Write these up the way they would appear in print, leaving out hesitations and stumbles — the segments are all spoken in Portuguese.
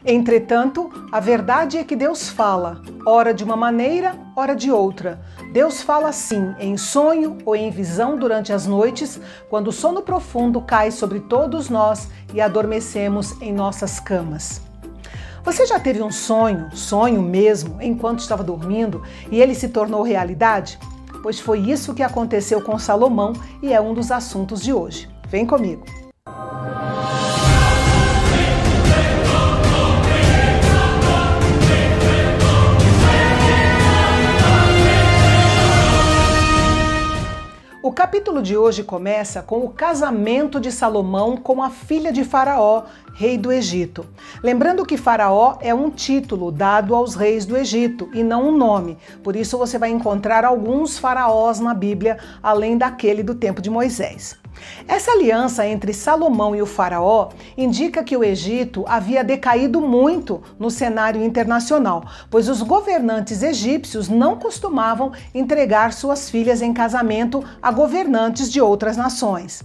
Entretanto, a verdade é que Deus fala, ora de uma maneira, ora de outra. Deus fala sim, em sonho ou em visão durante as noites, quando o sono profundo cai sobre todos nós e adormecemos em nossas camas. Você já teve um sonho mesmo, enquanto estava dormindo, e ele se tornou realidade? Pois foi isso que aconteceu com Salomão e é um dos assuntos de hoje. Vem comigo! O capítulo de hoje começa com o casamento de Salomão com a filha de Faraó, rei do Egito. Lembrando que Faraó é um título dado aos reis do Egito e não um nome. Por isso você vai encontrar alguns faraós na Bíblia, além daquele do tempo de Moisés. Essa aliança entre Salomão e o faraó indica que o Egito havia decaído muito no cenário internacional, pois os governantes egípcios não costumavam entregar suas filhas em casamento a governantes de outras nações.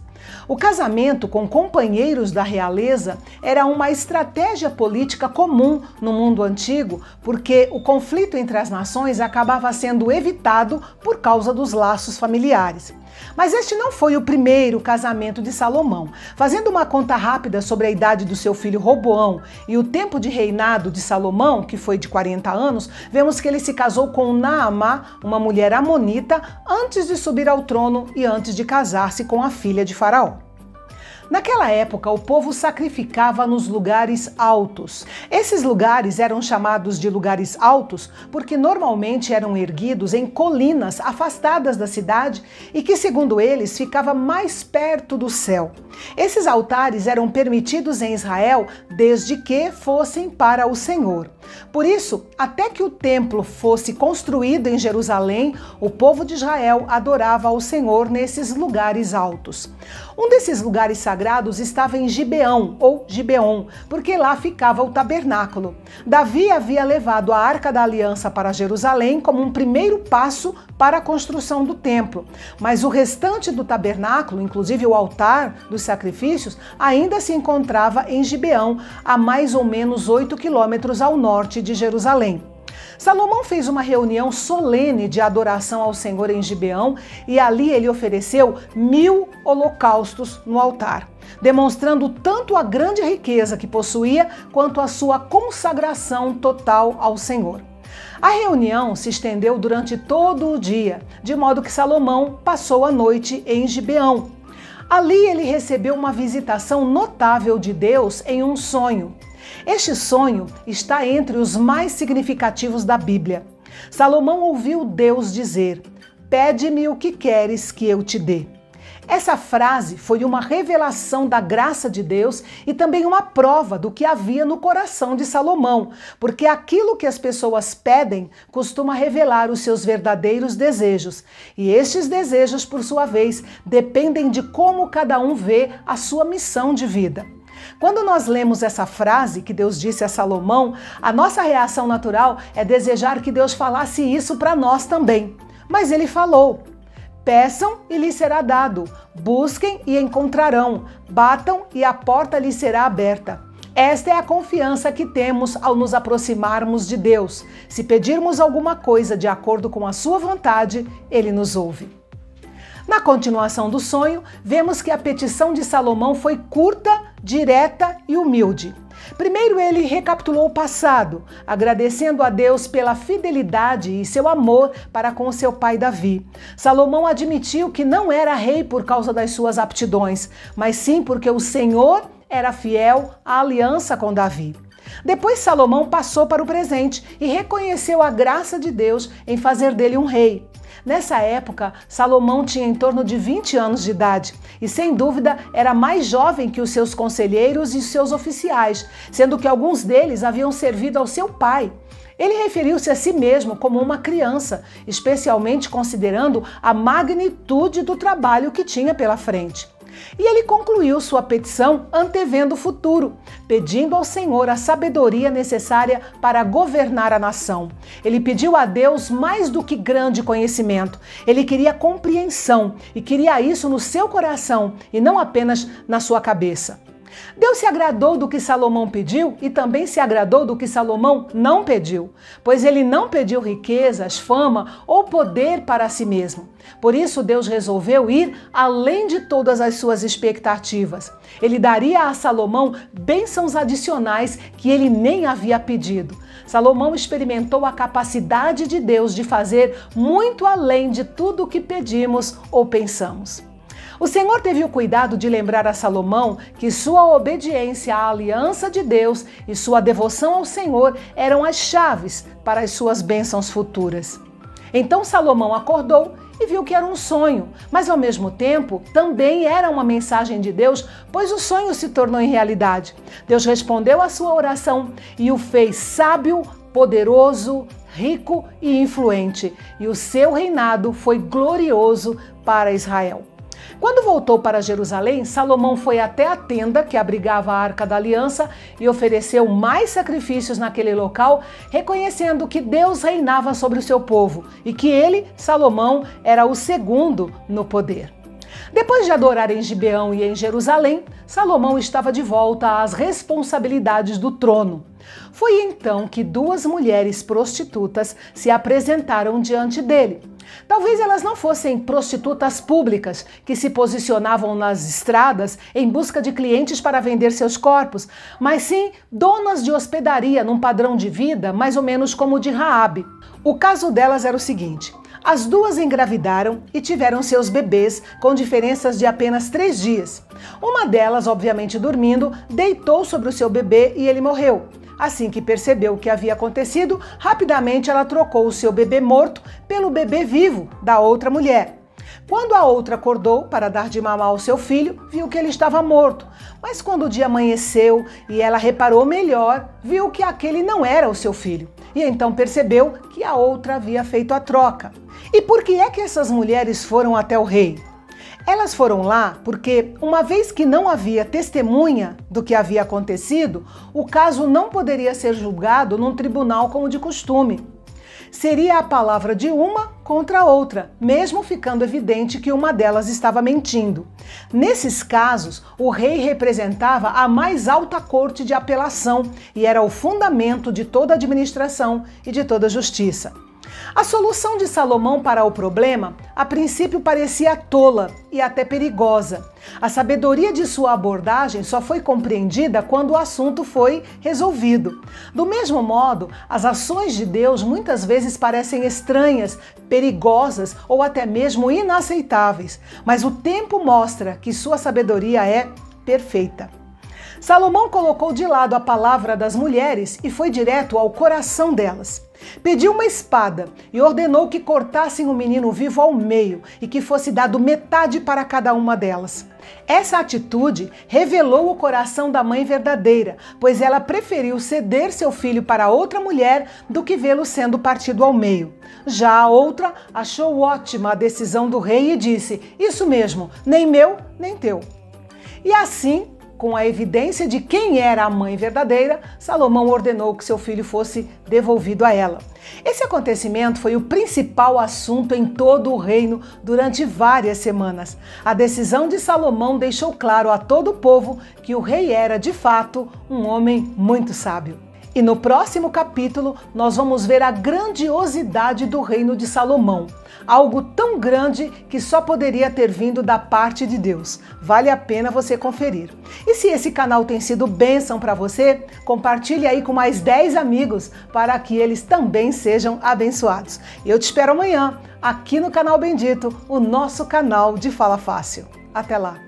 O casamento com companheiros da realeza era uma estratégia política comum no mundo antigo, porque o conflito entre as nações acabava sendo evitado por causa dos laços familiares. Mas este não foi o primeiro casamento de Salomão. Fazendo uma conta rápida sobre a idade do seu filho Roboão e o tempo de reinado de Salomão, que foi de 40 anos, vemos que ele se casou com Naamá, uma mulher amonita, antes de subir ao trono e antes de casar-se com a filha de Faraó. Naquela época, o povo sacrificava nos lugares altos. Esses lugares eram chamados de lugares altos porque normalmente eram erguidos em colinas afastadas da cidade e que, segundo eles, ficava mais perto do céu. Esses altares eram permitidos em Israel desde que fossem para o Senhor. Por isso, até que o templo fosse construído em Jerusalém, o povo de Israel adorava ao Senhor nesses lugares altos. Um desses lugares sagrados estava em Gibeão, ou Gibeon, porque lá ficava o tabernáculo. Davi havia levado a Arca da Aliança para Jerusalém como um primeiro passo para a construção do templo, mas o restante do tabernáculo, inclusive o altar dos sacrifícios, ainda se encontrava em Gibeão, a mais ou menos 8 quilômetros ao norte de Jerusalém. Salomão fez uma reunião solene de adoração ao Senhor em Gibeão e ali ele ofereceu 1000 holocaustos no altar, demonstrando tanto a grande riqueza que possuía quanto a sua consagração total ao Senhor. A reunião se estendeu durante todo o dia, de modo que Salomão passou a noite em Gibeão. Ali ele recebeu uma visitação notável de Deus em um sonho. Este sonho está entre os mais significativos da Bíblia. Salomão ouviu Deus dizer: "Pede-me o que queres que eu te dê." Essa frase foi uma revelação da graça de Deus e também uma prova do que havia no coração de Salomão, porque aquilo que as pessoas pedem costuma revelar os seus verdadeiros desejos. E estes desejos, por sua vez, dependem de como cada um vê a sua missão de vida. Quando nós lemos essa frase que Deus disse a Salomão, a nossa reação natural é desejar que Deus falasse isso para nós também. Mas ele falou: "Peçam e lhes será dado, busquem e encontrarão, batam e a porta lhes será aberta." Esta é a confiança que temos ao nos aproximarmos de Deus. Se pedirmos alguma coisa de acordo com a sua vontade, Ele nos ouve. Na continuação do sonho, vemos que a petição de Salomão foi curta, direta e humilde. Primeiro ele recapitulou o passado, agradecendo a Deus pela fidelidade e seu amor para com seu pai Davi. Salomão admitiu que não era rei por causa das suas aptidões, mas sim porque o Senhor era fiel à aliança com Davi. Depois Salomão passou para o presente e reconheceu a graça de Deus em fazer dele um rei. Nessa época, Salomão tinha em torno de 20 anos de idade e, sem dúvida, era mais jovem que os seus conselheiros e seus oficiais, sendo que alguns deles haviam servido ao seu pai. Ele referiu-se a si mesmo como uma criança, especialmente considerando a magnitude do trabalho que tinha pela frente. E ele concluiu sua petição antevendo o futuro, pedindo ao Senhor a sabedoria necessária para governar a nação. Ele pediu a Deus mais do que grande conhecimento. Ele queria compreensão e queria isso no seu coração e não apenas na sua cabeça. Deus se agradou do que Salomão pediu e também se agradou do que Salomão não pediu, pois ele não pediu riquezas, fama ou poder para si mesmo. Por isso, Deus resolveu ir além de todas as suas expectativas. Ele daria a Salomão bênçãos adicionais que ele nem havia pedido. Salomão experimentou a capacidade de Deus de fazer muito além de tudo o que pedimos ou pensamos. O Senhor teve o cuidado de lembrar a Salomão que sua obediência à aliança de Deus e sua devoção ao Senhor eram as chaves para as suas bênçãos futuras. Então Salomão acordou e viu que era um sonho, mas ao mesmo tempo também era uma mensagem de Deus, pois o sonho se tornou em realidade. Deus respondeu à sua oração e o fez sábio, poderoso, rico e influente, e o seu reinado foi glorioso para Israel. Quando voltou para Jerusalém, Salomão foi até a tenda que abrigava a Arca da Aliança e ofereceu mais sacrifícios naquele local, reconhecendo que Deus reinava sobre o seu povo e que ele, Salomão, era o segundo no poder. Depois de adorar em Gibeão e em Jerusalém, Salomão estava de volta às responsabilidades do trono. Foi então que duas mulheres prostitutas se apresentaram diante dele. Talvez elas não fossem prostitutas públicas que se posicionavam nas estradas em busca de clientes para vender seus corpos, mas sim donas de hospedaria num padrão de vida mais ou menos como o de Raabe. O caso delas era o seguinte: as duas engravidaram e tiveram seus bebês com diferenças de apenas 3 dias. Uma delas, obviamente dormindo, deitou sobre o seu bebê e ele morreu. Assim que percebeu o que havia acontecido, rapidamente ela trocou o seu bebê morto pelo bebê vivo da outra mulher. Quando a outra acordou para dar de mamar ao seu filho, viu que ele estava morto. Mas quando o dia amanheceu e ela reparou melhor, viu que aquele não era o seu filho. E então percebeu que a outra havia feito a troca. E por que é que essas mulheres foram até o rei? Elas foram lá porque, uma vez que não havia testemunha do que havia acontecido, o caso não poderia ser julgado num tribunal como de costume. Seria a palavra de uma contra a outra, mesmo ficando evidente que uma delas estava mentindo. Nesses casos, o rei representava a mais alta corte de apelação e era o fundamento de toda a administração e de toda a justiça. A solução de Salomão para o problema, a princípio, parecia tola e até perigosa. A sabedoria de sua abordagem só foi compreendida quando o assunto foi resolvido. Do mesmo modo, as ações de Deus muitas vezes parecem estranhas, perigosas ou até mesmo inaceitáveis, mas o tempo mostra que sua sabedoria é perfeita. Salomão colocou de lado a palavra das mulheres e foi direto ao coração delas. Pediu uma espada e ordenou que cortassem o menino vivo ao meio e que fosse dado metade para cada uma delas. Essa atitude revelou o coração da mãe verdadeira, pois ela preferiu ceder seu filho para outra mulher do que vê-lo sendo partido ao meio. Já a outra achou ótima a decisão do rei e disse: "Isso mesmo, nem meu, nem teu." E assim, com a evidência de quem era a mãe verdadeira, Salomão ordenou que seu filho fosse devolvido a ela. Esse acontecimento foi o principal assunto em todo o reino durante várias semanas. A decisão de Salomão deixou claro a todo o povo que o rei era, de fato, um homem muito sábio. E no próximo capítulo, nós vamos ver a grandiosidade do reino de Salomão. Algo tão grande que só poderia ter vindo da parte de Deus. Vale a pena você conferir. E se esse canal tem sido bênção para você, compartilhe aí com mais 10 amigos para que eles também sejam abençoados. Eu te espero amanhã, aqui no Canal Bendito, o nosso canal de Fala Fácil. Até lá!